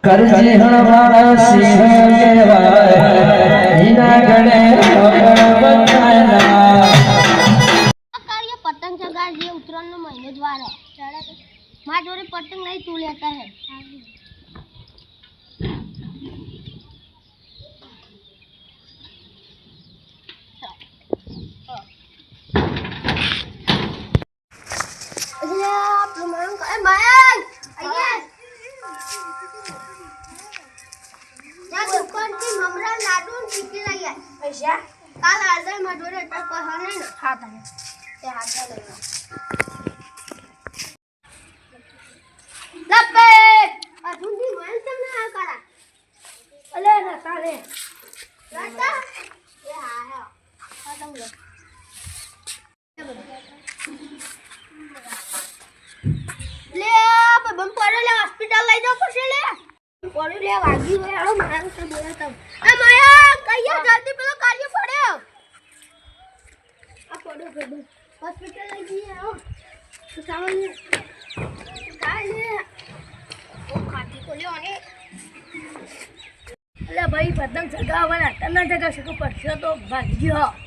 કરજી હણવાળા સિંહ કહેવાય ઈના ગણે બતાના કાર્ય પતંગ ચગાર જે ઉત્તરાયણનો મહિનો જ વાર મારા જોડે પતંગ નહીં તું લેતા હે કાલ આજે મારા જોડે એટલા પૈસા નહીં ને હા તમે તે હાથમાં લઈ લો લપે અધુંડી મન તમને આ કરા અલે રતા લે રતા એ હા હા આ તમ લો લે બમ પડે લે હોસ્પિટલ લઈ જાવ પછી લે પડે લે વાગી ગયો હાલો મારા તો બોલે તમ એ માયા કઈયા જલ્દી પેલો કાર્ય પડ્યો આ પડ્યો પડ્યો હોસ્પિટલ લઈ જઈએ આવો તો સાવને કાલે ઓ ખાતી તો લ્યો ને અલે ભાઈ પતંગ ચગાવવાના તને જગા શકો પડશે તો ભાગી ગયો